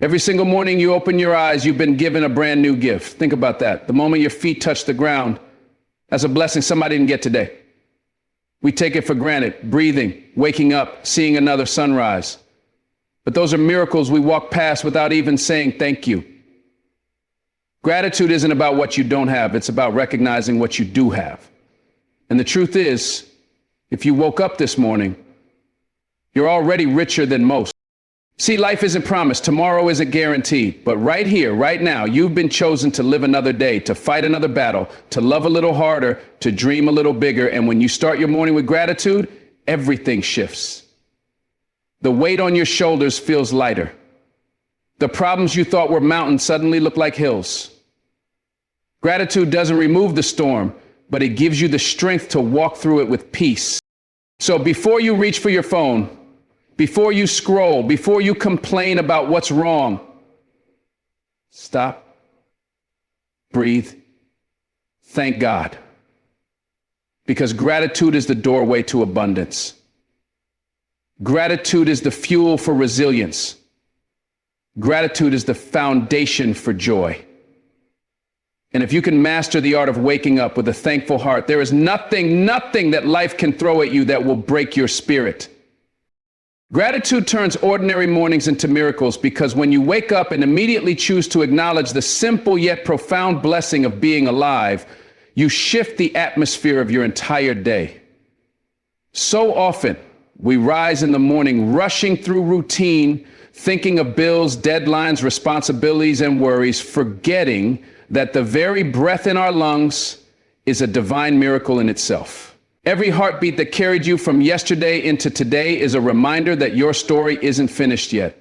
Every single morning you open your eyes, you've been given a brand new gift. Think about that. The moment your feet touch the ground, that's a blessing somebody didn't get today. We take it for granted, breathing, waking up, seeing another sunrise. But those are miracles we walk past without even saying thank you. Gratitude isn't about what you don't have. It's about recognizing what you do have. And the truth is, if you woke up this morning, you're already richer than most. See, life isn't promised. Tomorrow isn't guaranteed. But right here, right now, you've been chosen to live another day, to fight another battle, to love a little harder, to dream a little bigger. And when you start your morning with gratitude, everything shifts. The weight on your shoulders feels lighter. The problems you thought were mountains suddenly look like hills. Gratitude doesn't remove the storm, but it gives you the strength to walk through it with peace. So before you reach for your phone, before you scroll, before you complain about what's wrong, stop, breathe, thank God. Because gratitude is the doorway to abundance. Gratitude is the fuel for resilience. Gratitude is the foundation for joy. And if you can master the art of waking up with a thankful heart, there is nothing that life can throw at you that will break your spirit. Gratitude turns ordinary mornings into miracles because when you wake up and immediately choose to acknowledge the simple yet profound blessing of being alive, you shift the atmosphere of your entire day. So often, we rise in the morning rushing through routine, thinking of bills, deadlines, responsibilities, and worries, forgetting that the very breath in our lungs is a divine miracle in itself. Every heartbeat that carried you from yesterday into today is a reminder that your story isn't finished yet,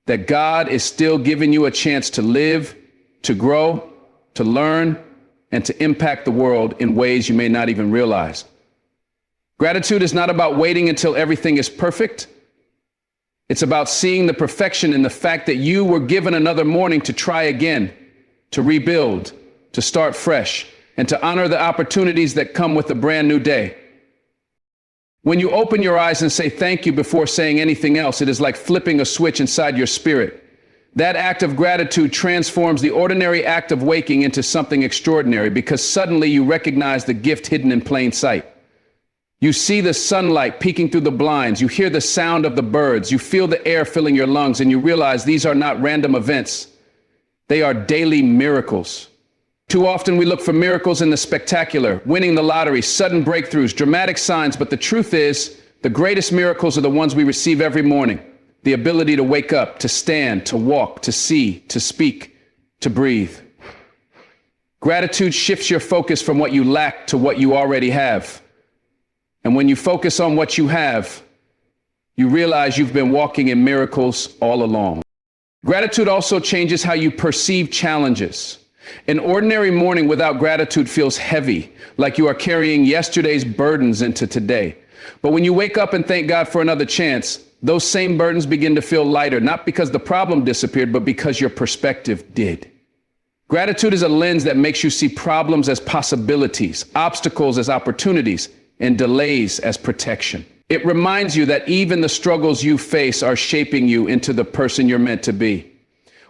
that God is still giving you a chance to live, to grow, to learn, and to impact the world in ways you may not even realize. Gratitude is not about waiting until everything is perfect. It's about seeing the perfection in the fact that you were given another morning to try again, to rebuild, to start fresh, and to honor the opportunities that come with a brand new day. When you open your eyes and say thank you before saying anything else, it is like flipping a switch inside your spirit. That act of gratitude transforms the ordinary act of waking into something extraordinary because suddenly you recognize the gift hidden in plain sight. You see the sunlight peeking through the blinds, you hear the sound of the birds, you feel the air filling your lungs, and you realize these are not random events. They are daily miracles. Too often we look for miracles in the spectacular, winning the lottery, sudden breakthroughs, dramatic signs, but the truth is, the greatest miracles are the ones we receive every morning. The ability to wake up, to stand, to walk, to see, to speak, to breathe. Gratitude shifts your focus from what you lack to what you already have. And when you focus on what you have, you realize you've been walking in miracles all along. Gratitude also changes how you perceive challenges. An ordinary morning without gratitude feels heavy, like you are carrying yesterday's burdens into today. But when you wake up and thank God for another chance, those same burdens begin to feel lighter, not because the problem disappeared, but because your perspective did. Gratitude is a lens that makes you see problems as possibilities, obstacles as opportunities, and delays as protection. It reminds you that even the struggles you face are shaping you into the person you're meant to be.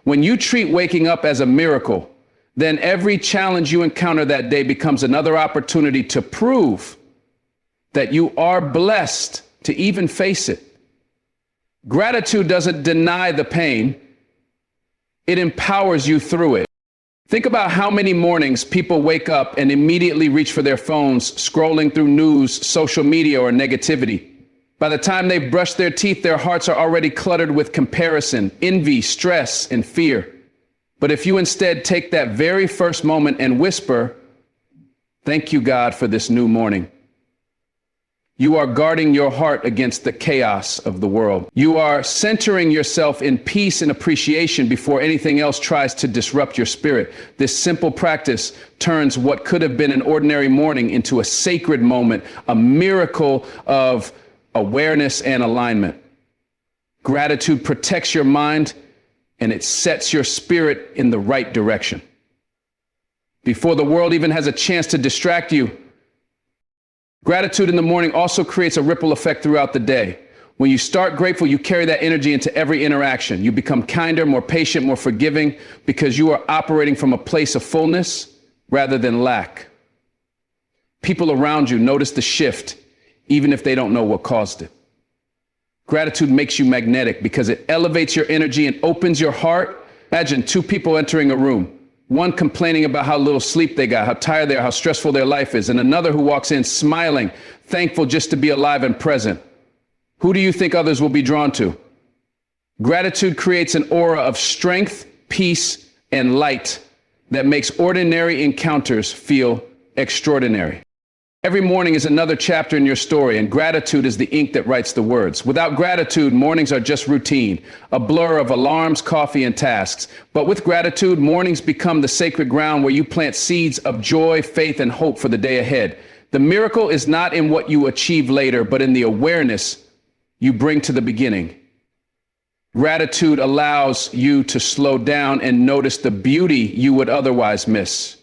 When you treat waking up as a miracle, then every challenge you encounter that day becomes another opportunity to prove that you are blessed to even face it. Gratitude doesn't deny the pain, it empowers you through it. Think about how many mornings people wake up and immediately reach for their phones, scrolling through news, social media, or negativity. By the time they've brushed their teeth, their hearts are already cluttered with comparison, envy, stress, and fear. But if you instead take that very first moment and whisper, "Thank you, God, for this new morning," you are guarding your heart against the chaos of the world. You are centering yourself in peace and appreciation before anything else tries to disrupt your spirit. This simple practice turns what could have been an ordinary morning into a sacred moment, a miracle of awareness and alignment. Gratitude protects your mind and it sets your spirit in the right direction. Before the world even has a chance to distract you, gratitude in the morning also creates a ripple effect throughout the day. When you start grateful, you carry that energy into every interaction. You become kinder, more patient, more forgiving, because you are operating from a place of fullness rather than lack. People around you notice the shift, even if they don't know what caused it. Gratitude makes you magnetic because it elevates your energy and opens your heart. Imagine two people entering a room, one complaining about how little sleep they got, how tired they are, how stressful their life is, and another who walks in smiling, thankful just to be alive and present. Who do you think others will be drawn to? Gratitude creates an aura of strength, peace, and light that makes ordinary encounters feel extraordinary. Every morning is another chapter in your story, and gratitude is the ink that writes the words. Without gratitude, mornings are just routine, a blur of alarms, coffee, and tasks. But with gratitude, mornings become the sacred ground where you plant seeds of joy, faith, and hope for the day ahead. The miracle is not in what you achieve later, but in the awareness you bring to the beginning. Gratitude allows you to slow down and notice the beauty you would otherwise miss.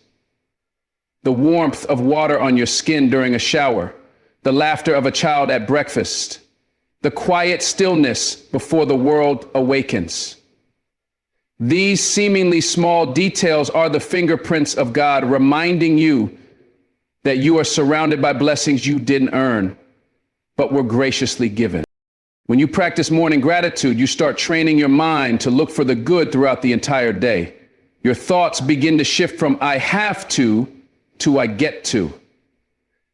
The warmth of water on your skin during a shower, the laughter of a child at breakfast, the quiet stillness before the world awakens. These seemingly small details are the fingerprints of God reminding you that you are surrounded by blessings you didn't earn, but were graciously given. When you practice morning gratitude, you start training your mind to look for the good throughout the entire day. Your thoughts begin to shift from I have to I get to.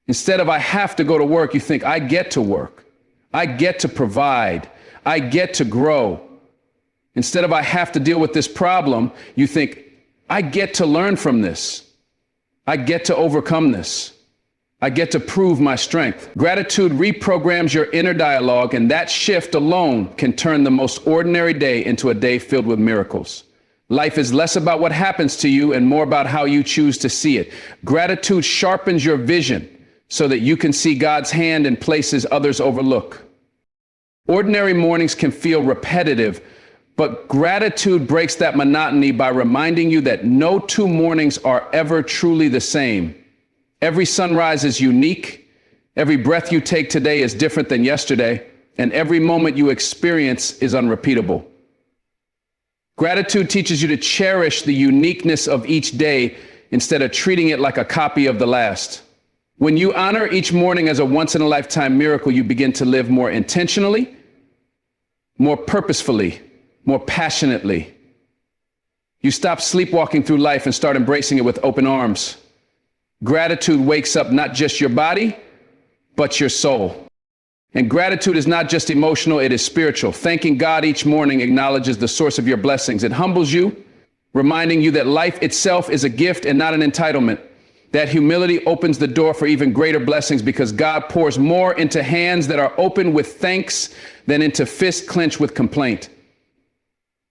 Instead of I have to go to work, you think I get to work. I get to provide. I get to grow. Instead of I have to deal with this problem, you think I get to learn from this. I get to overcome this. I get to prove my strength. Gratitude reprograms your inner dialogue, and that shift alone can turn the most ordinary day into a day filled with miracles. Life is less about what happens to you and more about how you choose to see it. Gratitude sharpens your vision so that you can see God's hand in places others overlook. Ordinary mornings can feel repetitive, but gratitude breaks that monotony by reminding you that no two mornings are ever truly the same. Every sunrise is unique. Every breath you take today is different than yesterday, and every moment you experience is unrepeatable. Gratitude teaches you to cherish the uniqueness of each day instead of treating it like a copy of the last. When you honor each morning as a once-in-a-lifetime miracle, you begin to live more intentionally, more purposefully, more passionately. You stop sleepwalking through life and start embracing it with open arms. Gratitude wakes up not just your body, but your soul. And gratitude is not just emotional, it is spiritual. Thanking God each morning acknowledges the source of your blessings. It humbles you, reminding you that life itself is a gift and not an entitlement. That humility opens the door for even greater blessings because God pours more into hands that are open with thanks than into fists clenched with complaint.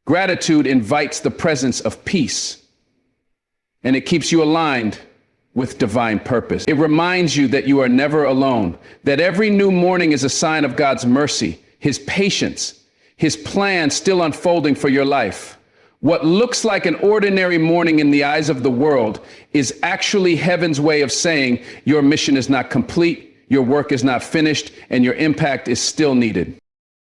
Gratitude invites the presence of peace, and it keeps you aligned with divine purpose. It reminds you that you are never alone, that every new morning is a sign of God's mercy, his patience, his plan still unfolding for your life. What looks like an ordinary morning in the eyes of the world is actually heaven's way of saying your mission is not complete, your work is not finished, and your impact is still needed.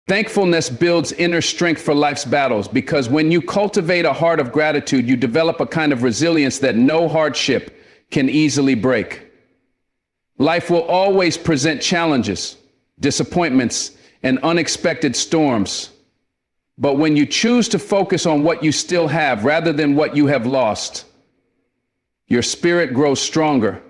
Thankfulness builds inner strength for life's battles because when you cultivate a heart of gratitude, you develop a kind of resilience that no hardship can easily break. Life will always present challenges, disappointments, and unexpected storms. But when you choose to focus on what you still have rather than what you have lost, your spirit grows stronger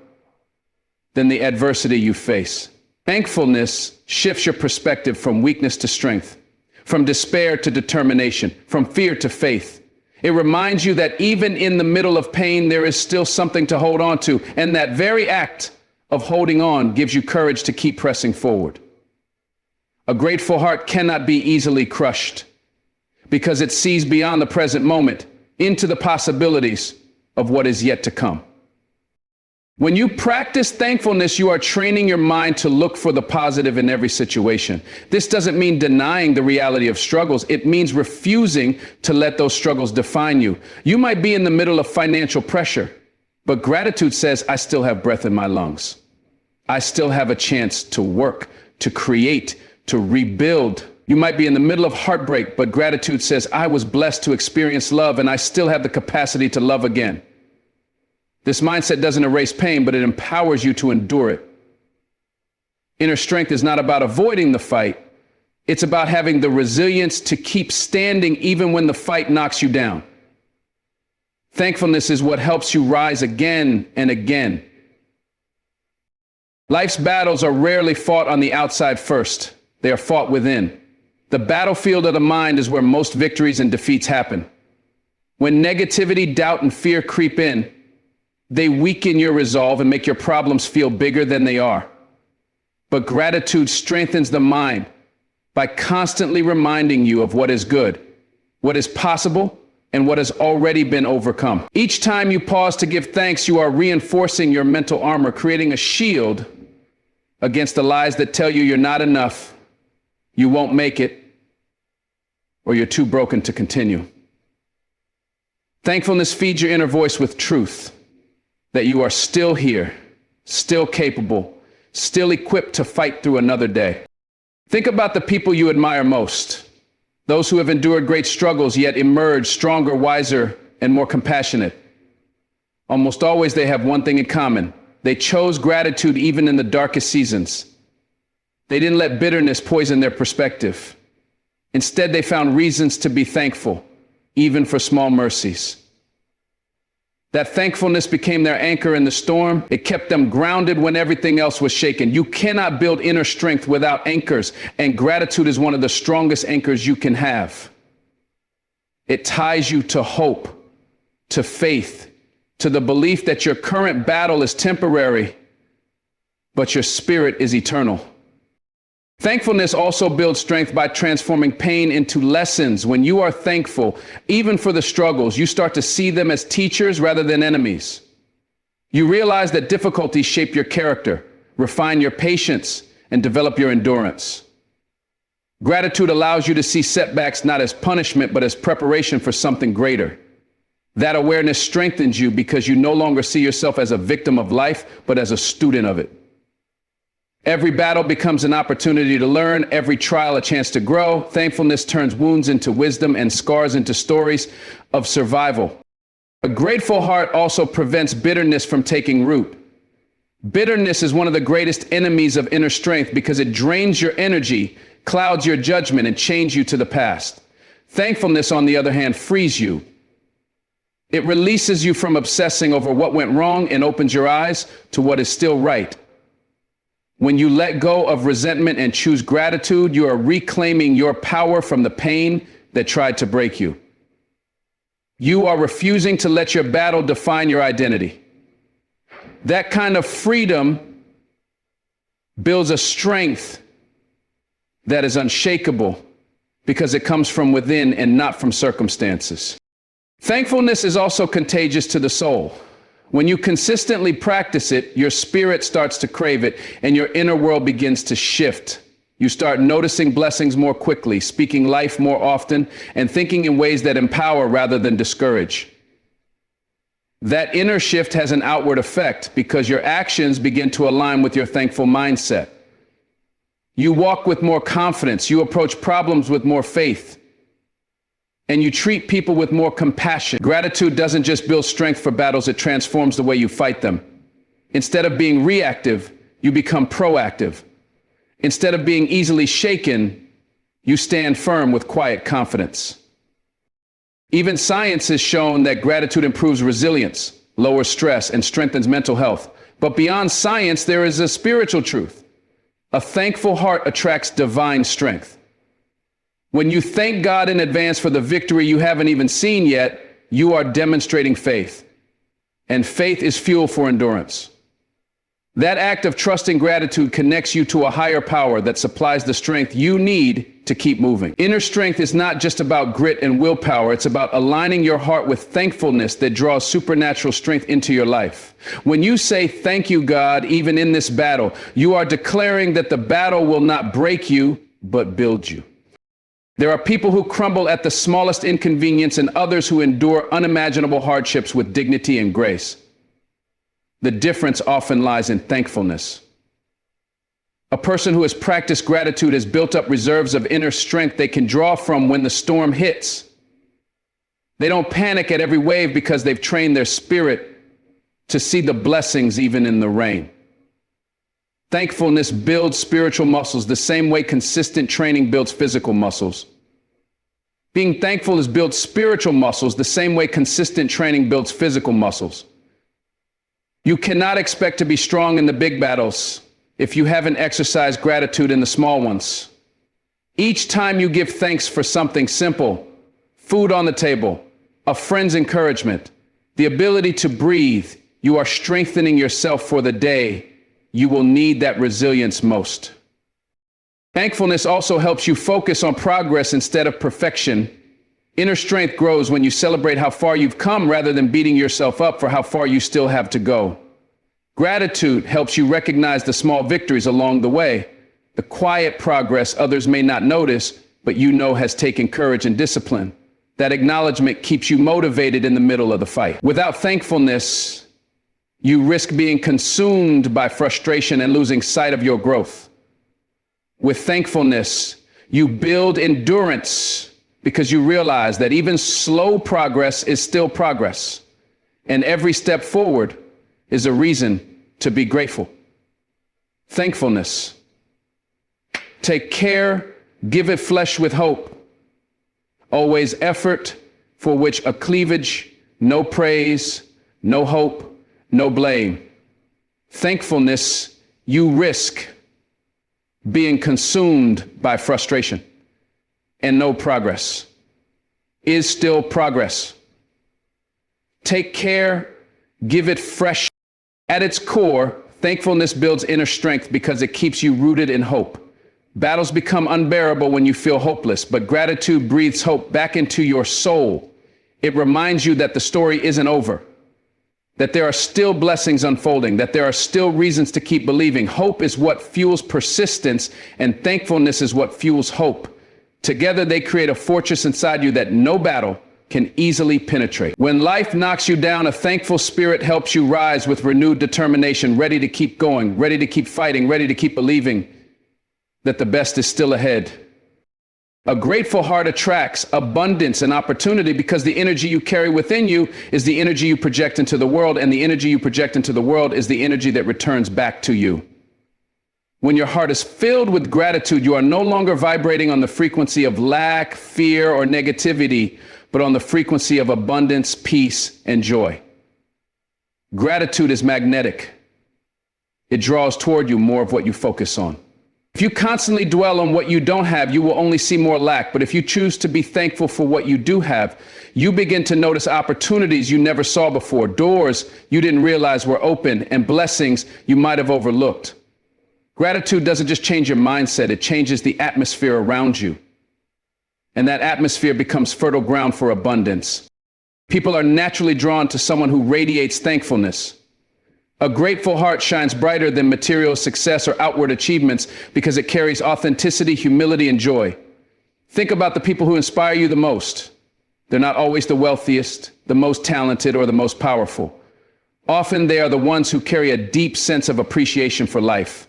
than the adversity you face. Thankfulness shifts your perspective from weakness to strength, from despair to determination, from fear to faith. It reminds you that even in the middle of pain, there is still something to hold on to. And that very act of holding on gives you courage to keep pressing forward. A grateful heart cannot be easily crushed because it sees beyond the present moment into the possibilities of what is yet to come. When you practice thankfulness, you are training your mind to look for the positive in every situation. This doesn't mean denying the reality of struggles. It means refusing to let those struggles define you. You might be in the middle of financial pressure, but gratitude says, I still have breath in my lungs. I still have a chance to work, to create, to rebuild. You might be in the middle of heartbreak, but gratitude says, I was blessed to experience love and I still have the capacity to love again. This mindset doesn't erase pain, but it empowers you to endure it. Inner strength is not about avoiding the fight. It's about having the resilience to keep standing even when the fight knocks you down. Thankfulness is what helps you rise again and again. Life's battles are rarely fought on the outside first. They are fought within. The battlefield of the mind is where most victories and defeats happen. When negativity, doubt, and fear creep in, they weaken your resolve and make your problems feel bigger than they are. But gratitude strengthens the mind by constantly reminding you of what is good, what is possible, and what has already been overcome. Each time you pause to give thanks, you are reinforcing your mental armor, creating a shield against the lies that tell you you're not enough, you won't make it, or you're too broken to continue. Thankfulness feeds your inner voice with truth, that you are still here, still capable, still equipped to fight through another day. Think about the people you admire most, those who have endured great struggles yet emerged stronger, wiser, and more compassionate. Almost always they have one thing in common. They chose gratitude even in the darkest seasons. They didn't let bitterness poison their perspective. Instead, they found reasons to be thankful, even for small mercies. That thankfulness became their anchor in the storm. It kept them grounded when everything else was shaken. You cannot build inner strength without anchors, and gratitude is one of the strongest anchors you can have. It ties you to hope, to faith, to the belief that your current battle is temporary, but your spirit is eternal. Thankfulness also builds strength by transforming pain into lessons. When you are thankful, even for the struggles, you start to see them as teachers rather than enemies. You realize that difficulties shape your character, refine your patience, and develop your endurance. Gratitude allows you to see setbacks not as punishment, but as preparation for something greater. That awareness strengthens you because you no longer see yourself as a victim of life, but as a student of it. Every battle becomes an opportunity to learn, every trial a chance to grow. Thankfulness turns wounds into wisdom and scars into stories of survival. A grateful heart also prevents bitterness from taking root. Bitterness is one of the greatest enemies of inner strength because it drains your energy, clouds your judgment, and chains you to the past. Thankfulness, on the other hand, frees you. It releases you from obsessing over what went wrong and opens your eyes to what is still right. When you let go of resentment and choose gratitude, you are reclaiming your power from the pain that tried to break you. You are refusing to let your battle define your identity. That kind of freedom builds a strength that is unshakable because it comes from within and not from circumstances. Thankfulness is also contagious to the soul. When you consistently practice it, your spirit starts to crave it and your inner world begins to shift. You start noticing blessings more quickly, speaking life more often, and thinking in ways that empower rather than discourage. That inner shift has an outward effect because your actions begin to align with your thankful mindset. You walk with more confidence, you approach problems with more faith, and you treat people with more compassion. Gratitude doesn't just build strength for battles, it transforms the way you fight them. Instead of being reactive, you become proactive. Instead of being easily shaken, you stand firm with quiet confidence. Even science has shown that gratitude improves resilience, lowers stress, and strengthens mental health. But beyond science, there is a spiritual truth. A thankful heart attracts divine strength. When you thank God in advance for the victory you haven't even seen yet, you are demonstrating faith. And faith is fuel for endurance. That act of trusting gratitude connects you to a higher power that supplies the strength you need to keep moving. Inner strength is not just about grit and willpower. It's about aligning your heart with thankfulness that draws supernatural strength into your life. When you say, "Thank you, God, even in this battle," you are declaring that the battle will not break you, but build you. There are people who crumble at the smallest inconvenience and others who endure unimaginable hardships with dignity and grace. The difference often lies in thankfulness. A person who has practiced gratitude has built up reserves of inner strength they can draw from when the storm hits. They don't panic at every wave because they've trained their spirit to see the blessings even in the rain. Thankfulness builds spiritual muscles the same way consistent training builds physical muscles. Being thankful has built spiritual muscles the same way consistent training builds physical muscles. You cannot expect to be strong in the big battles if you haven't exercised gratitude in the small ones. Each time you give thanks for something simple, food on the table, a friend's encouragement, the ability to breathe, you are strengthening yourself for the day you will need that resilience most. Thankfulness also helps you focus on progress instead of perfection. Inner strength grows when you celebrate how far you've come rather than beating yourself up for how far you still have to go. Gratitude helps you recognize the small victories along the way, the quiet progress others may not notice, but you know has taken courage and discipline. That acknowledgement keeps you motivated in the middle of the fight. Without thankfulness, you risk being consumed by frustration and losing sight of your growth. With thankfulness, you build endurance because you realize that even slow progress is still progress, and every step forward is a reason to be grateful. Thankfulness. Take care, give it flesh with hope. Always effort for which a cleavage, no praise, no hope, no blame. Thankfulness, you risk being consumed by frustration, and no progress is still progress. Take care, give it fresh. At its core, thankfulness builds inner strength because it keeps you rooted in hope. Battles become unbearable when you feel hopeless, but gratitude breathes hope back into your soul. It reminds you that the story isn't over, that there are still blessings unfolding, that there are still reasons to keep believing. Hope is what fuels persistence, and thankfulness is what fuels hope. Together, they create a fortress inside you that no battle can easily penetrate. When life knocks you down, a thankful spirit helps you rise with renewed determination, ready to keep going, ready to keep fighting, ready to keep believing that the best is still ahead. A grateful heart attracts abundance and opportunity because the energy you carry within you is the energy you project into the world, and the energy you project into the world is the energy that returns back to you. When your heart is filled with gratitude, you are no longer vibrating on the frequency of lack, fear, or negativity, but on the frequency of abundance, peace, and joy. Gratitude is magnetic. It draws toward you more of what you focus on. If you constantly dwell on what you don't have, you will only see more lack. But if you choose to be thankful for what you do have, you begin to notice opportunities you never saw before, doors you didn't realize were open, and blessings you might have overlooked. Gratitude doesn't just change your mindset, it changes the atmosphere around you. And that atmosphere becomes fertile ground for abundance. People are naturally drawn to someone who radiates thankfulness. A grateful heart shines brighter than material success or outward achievements because it carries authenticity, humility, and joy. Think about the people who inspire you the most. They're not always the wealthiest, the most talented, or the most powerful. Often they are the ones who carry a deep sense of appreciation for life,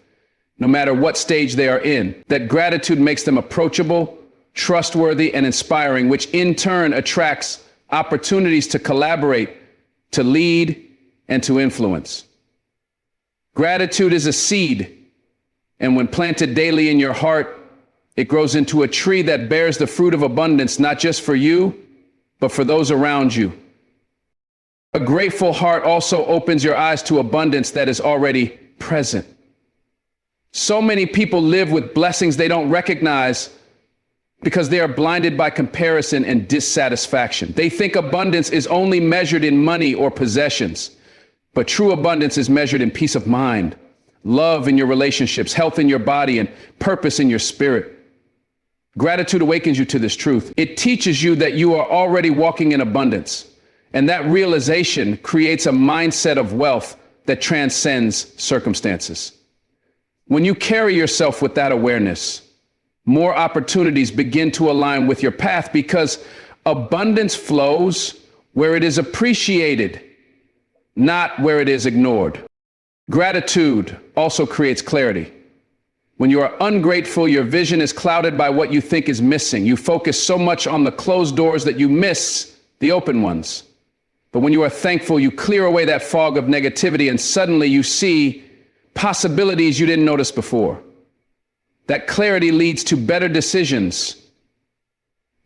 no matter what stage they are in. That gratitude makes them approachable, trustworthy, and inspiring, which in turn attracts opportunities to collaborate, to lead, and to influence. Gratitude is a seed, and when planted daily in your heart, it grows into a tree that bears the fruit of abundance, not just for you, but for those around you. A grateful heart also opens your eyes to abundance that is already present. So many people live with blessings they don't recognize because they are blinded by comparison and dissatisfaction. They think abundance is only measured in money or possessions. But true abundance is measured in peace of mind, love in your relationships, health in your body, and purpose in your spirit. Gratitude awakens you to this truth. It teaches you that you are already walking in abundance, and that realization creates a mindset of wealth that transcends circumstances. When you carry yourself with that awareness, more opportunities begin to align with your path because abundance flows where it is appreciated, not where it is ignored. Gratitude also creates clarity. When you are ungrateful, your vision is clouded by what you think is missing. You focus so much on the closed doors that you miss the open ones. But when you are thankful, you clear away that fog of negativity, and suddenly you see possibilities you didn't notice before. That clarity leads to better decisions,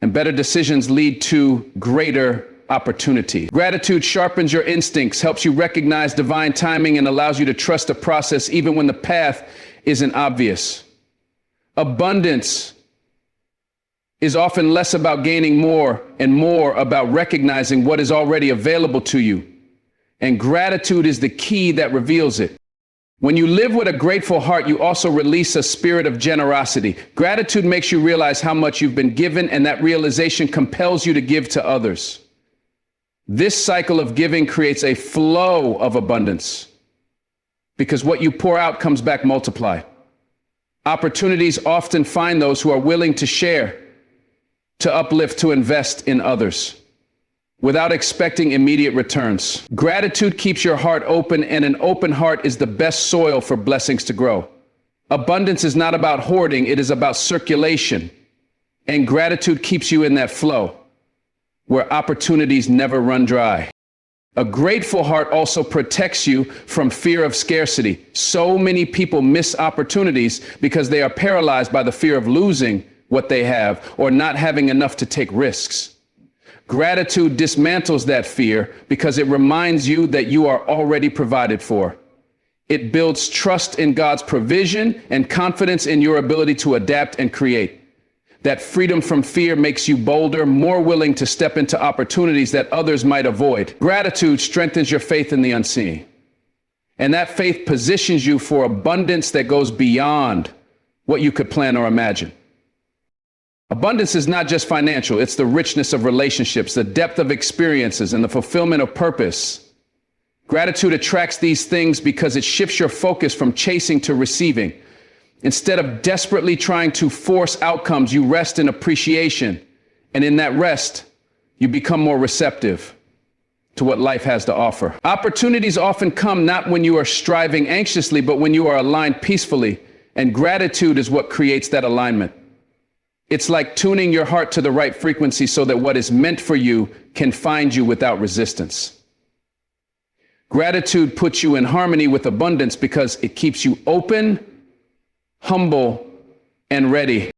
and better decisions lead to greater opportunity. Gratitude sharpens your instincts, helps you recognize divine timing, and allows you to trust the process even when the path isn't obvious. Abundance is often less about gaining more and more about recognizing what is already available to you. And gratitude is the key that reveals it. When you live with a grateful heart, you also release a spirit of generosity. Gratitude makes you realize how much you've been given, and that realization compels you to give to others. This cycle of giving creates a flow of abundance because what you pour out comes back multiplied. Opportunities often find those who are willing to share, to uplift, to invest in others without expecting immediate returns. Gratitude keeps your heart open, and an open heart is the best soil for blessings to grow. Abundance is not about hoarding, it is about circulation. And gratitude keeps you in that flow where opportunities never run dry. A grateful heart also protects you from fear of scarcity. So many people miss opportunities because they are paralyzed by the fear of losing what they have or not having enough to take risks. Gratitude dismantles that fear because it reminds you that you are already provided for. It builds trust in God's provision and confidence in your ability to adapt and create. That freedom from fear makes you bolder, more willing to step into opportunities that others might avoid. Gratitude strengthens your faith in the unseen. And that faith positions you for abundance that goes beyond what you could plan or imagine. Abundance is not just financial, it's the richness of relationships, the depth of experiences, and the fulfillment of purpose. Gratitude attracts these things because it shifts your focus from chasing to receiving. Instead of desperately trying to force outcomes, you rest in appreciation. And in that rest, you become more receptive to what life has to offer. Opportunities often come not when you are striving anxiously, but when you are aligned peacefully. And gratitude is what creates that alignment. It's like tuning your heart to the right frequency so that what is meant for you can find you without resistance. Gratitude puts you in harmony with abundance because it keeps you open, humble, and ready.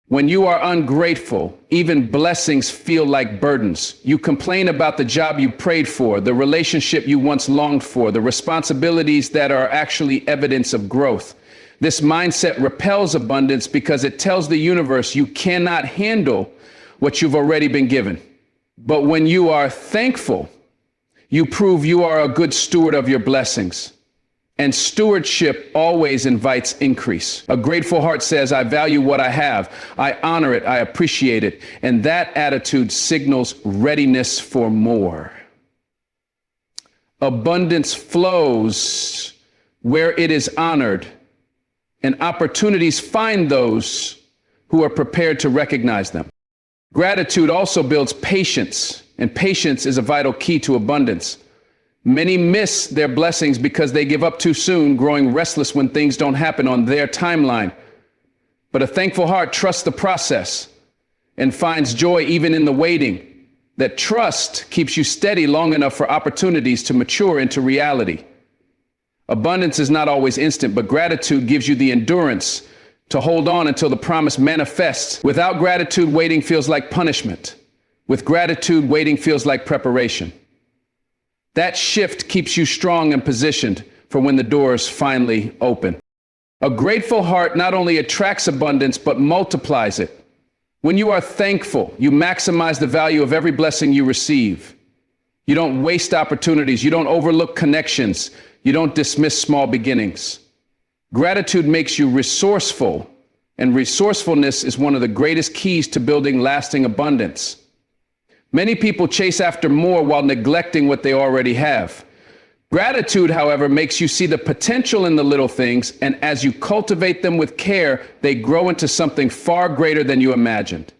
When you are ungrateful, even blessings feel like burdens. You complain about the job you prayed for, the relationship you once longed for, the responsibilities that are actually evidence of growth. This mindset repels abundance because it tells the universe you cannot handle what you've already been given. But when you are thankful, you prove you are a good steward of your blessings. And stewardship always invites increase. A grateful heart says, I value what I have. I honor it. I appreciate it. And that attitude signals readiness for more. Abundance flows where it is honored, and opportunities find those who are prepared to recognize them. Gratitude also builds patience, and patience is a vital key to abundance. Many miss their blessings because they give up too soon, growing restless when things don't happen on their timeline. But a thankful heart trusts the process and finds joy even in the waiting. That trust keeps you steady long enough for opportunities to mature into reality. Abundance is not always instant, but gratitude gives you the endurance to hold on until the promise manifests. Without gratitude, waiting feels like punishment. With gratitude, waiting feels like preparation. That shift keeps you strong and positioned for when the doors finally open. A grateful heart not only attracts abundance, but multiplies it. When you are thankful, you maximize the value of every blessing you receive. You don't waste opportunities. You don't overlook connections. You don't dismiss small beginnings. Gratitude makes you resourceful, and resourcefulness is one of the greatest keys to building lasting abundance. Many people chase after more while neglecting what they already have. Gratitude, however, makes you see the potential in the little things, and as you cultivate them with care, they grow into something far greater than you imagined.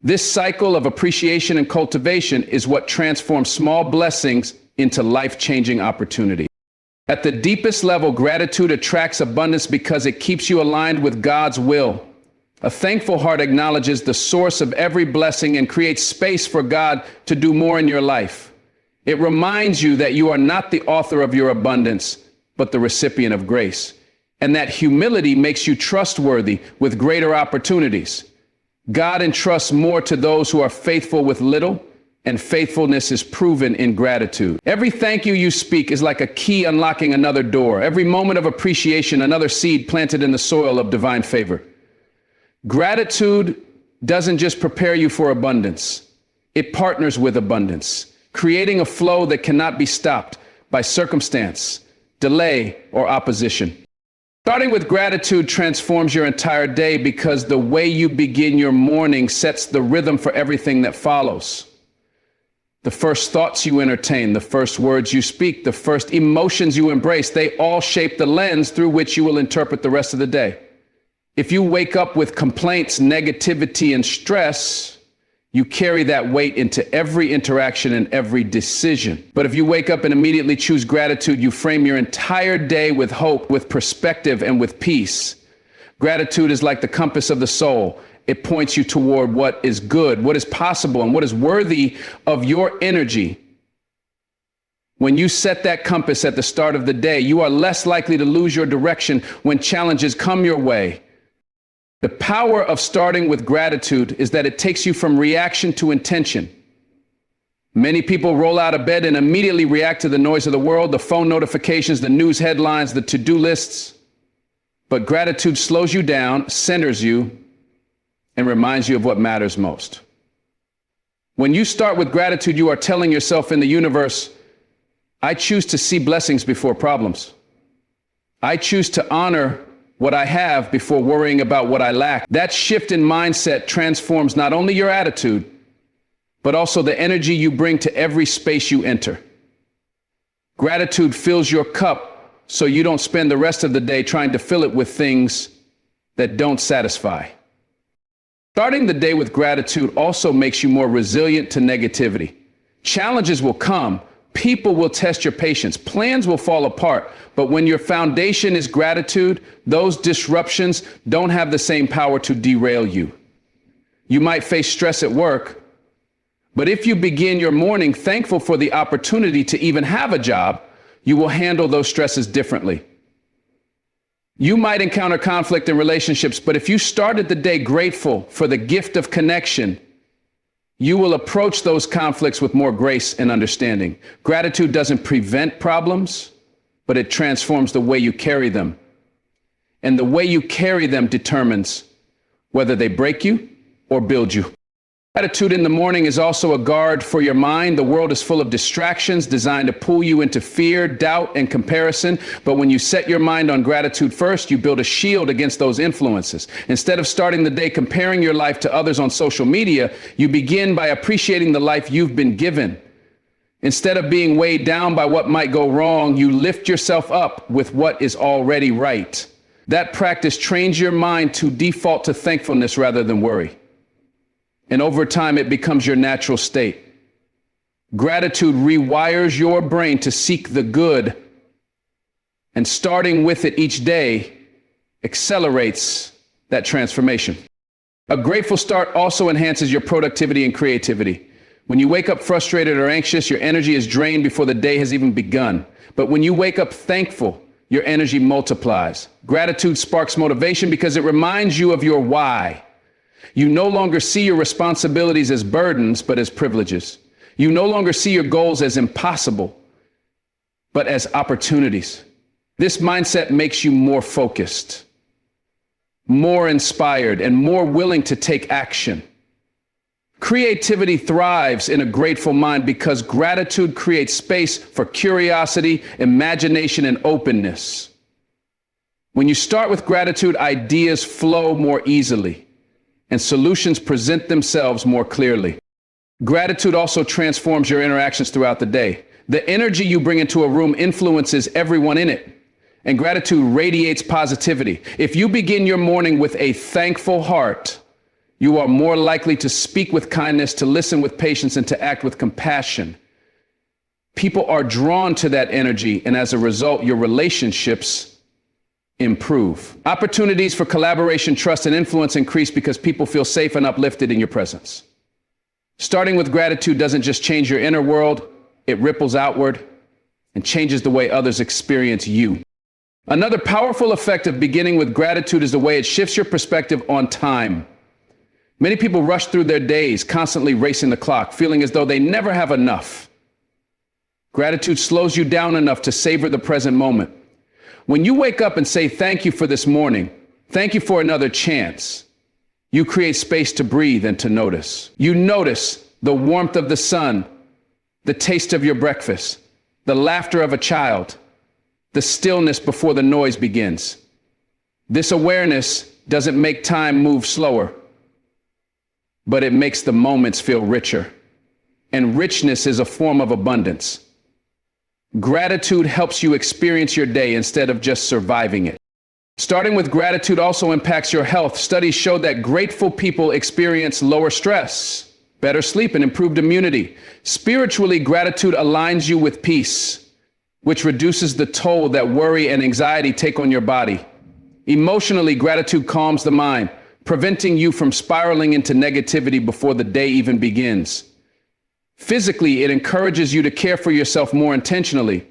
This cycle of appreciation and cultivation is what transforms small blessings into life-changing opportunities. At the deepest level, gratitude attracts abundance because it keeps you aligned with God's will. A thankful heart acknowledges the source of every blessing and creates space for God to do more in your life. It reminds you that you are not the author of your abundance, but the recipient of grace. And that humility makes you trustworthy with greater opportunities. God entrusts more to those who are faithful with little, and faithfulness is proven in gratitude. Every thank you speak is like a key unlocking another door. Every moment of appreciation, another seed planted in the soil of divine favor. Gratitude doesn't just prepare you for abundance. It partners with abundance, creating a flow that cannot be stopped by circumstance, delay, or opposition. Starting with gratitude transforms your entire day because the way you begin your morning sets the rhythm for everything that follows. The first thoughts you entertain, the first words you speak, the first emotions you embrace, they all shape the lens through which you will interpret the rest of the day. If you wake up with complaints, negativity, and stress, you carry that weight into every interaction and every decision. But if you wake up and immediately choose gratitude, you frame your entire day with hope, with perspective, and with peace. Gratitude is like the compass of the soul. It points you toward what is good, what is possible, and what is worthy of your energy. When you set that compass at the start of the day, you are less likely to lose your direction when challenges come your way. The power of starting with gratitude is that it takes you from reaction to intention. Many people roll out of bed and immediately react to the noise of the world, the phone notifications, the news headlines, the to-do lists. But gratitude slows you down, centers you, and reminds you of what matters most. When you start with gratitude, you are telling yourself in the universe, I choose to see blessings before problems. I choose to honor what I have before worrying about what I lack. That shift in mindset transforms not only your attitude, but also the energy you bring to every space you enter. Gratitude fills your cup so you don't spend the rest of the day trying to fill it with things that don't satisfy. Starting the day with gratitude also makes you more resilient to negativity. Challenges will come. People will test your patience. Plans will fall apart. But when your foundation is gratitude, those disruptions don't have the same power to derail you. You might face stress at work, but if you begin your morning thankful for the opportunity to even have a job, you will handle those stresses differently. You might encounter conflict in relationships, but if you started the day grateful for the gift of connection, you will approach those conflicts with more grace and understanding. Gratitude doesn't prevent problems, but it transforms the way you carry them. And the way you carry them determines whether they break you or build you. Gratitude in the morning is also a guard for your mind. The world is full of distractions designed to pull you into fear, doubt, and comparison. But when you set your mind on gratitude first, you build a shield against those influences. Instead of starting the day comparing your life to others on social media, you begin by appreciating the life you've been given. Instead of being weighed down by what might go wrong, you lift yourself up with what is already right. That practice trains your mind to default to thankfulness rather than worry. And over time, it becomes your natural state. Gratitude rewires your brain to seek the good, and starting with it each day accelerates that transformation. A grateful start also enhances your productivity and creativity. When you wake up frustrated or anxious, your energy is drained before the day has even begun. But when you wake up thankful, your energy multiplies. Gratitude sparks motivation because it reminds you of your why. You no longer see your responsibilities as burdens, but as privileges. You no longer see your goals as impossible, but as opportunities. This mindset makes you more focused, more inspired, and more willing to take action. Creativity thrives in a grateful mind because gratitude creates space for curiosity, imagination, and openness. When you start with gratitude, ideas flow more easily, and solutions present themselves more clearly. Gratitude also transforms your interactions throughout the day. The energy you bring into a room influences everyone in it, and gratitude radiates positivity. If you begin your morning with a thankful heart, you are more likely to speak with kindness, to listen with patience, and to act with compassion. People are drawn to that energy, and as a result, your relationships improve. Opportunities for collaboration, trust, and influence increase because people feel safe and uplifted in your presence. Starting with gratitude doesn't just change your inner world, it ripples outward and changes the way others experience you. Another powerful effect of beginning with gratitude is the way it shifts your perspective on time. Many people rush through their days, constantly racing the clock, feeling as though they never have enough. Gratitude slows you down enough to savor the present moment. When you wake up and say, "Thank you for this morning, thank you for another chance," you create space to breathe and to notice. You notice the warmth of the sun, the taste of your breakfast, the laughter of a child, the stillness before the noise begins. This awareness doesn't make time move slower, but it makes the moments feel richer. And richness is a form of abundance. Gratitude helps you experience your day instead of just surviving it. Starting with gratitude also impacts your health. Studies show that grateful people experience lower stress, better sleep, and improved immunity. Spiritually, gratitude aligns you with peace, which reduces the toll that worry and anxiety take on your body. Emotionally, gratitude calms the mind, preventing you from spiraling into negativity before the day even begins. Physically, it encourages you to care for yourself more intentionally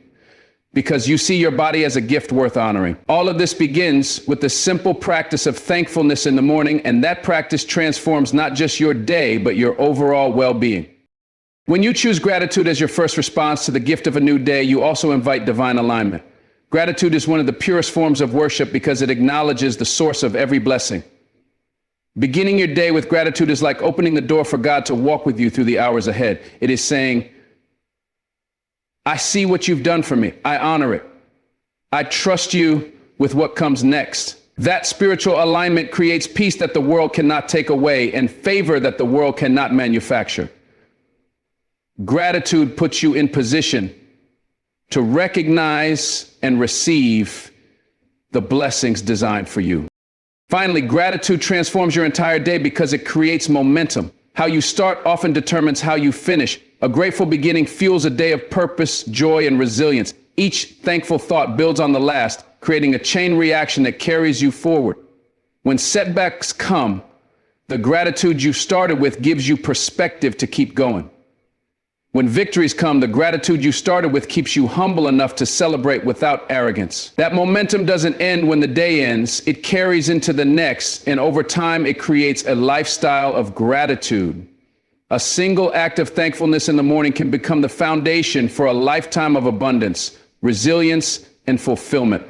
because you see your body as a gift worth honoring. All of this begins with the simple practice of thankfulness in the morning, and that practice transforms not just your day, but your overall well-being. When you choose gratitude as your first response to the gift of a new day, you also invite divine alignment. Gratitude is one of the purest forms of worship because it acknowledges the source of every blessing. Beginning your day with gratitude is like opening the door for God to walk with you through the hours ahead. It is saying, "I see what you've done for me. I honor it. I trust you with what comes next." That spiritual alignment creates peace that the world cannot take away and favor that the world cannot manufacture. Gratitude puts you in position to recognize and receive the blessings designed for you. Finally, gratitude transforms your entire day because it creates momentum. How you start often determines how you finish. A grateful beginning fuels a day of purpose, joy, and resilience. Each thankful thought builds on the last, creating a chain reaction that carries you forward. When setbacks come, the gratitude you started with gives you perspective to keep going. When victories come, the gratitude you started with keeps you humble enough to celebrate without arrogance. That momentum doesn't end when the day ends, it carries into the next, and over time it creates a lifestyle of gratitude. A single act of thankfulness in the morning can become the foundation for a lifetime of abundance, resilience, and fulfillment.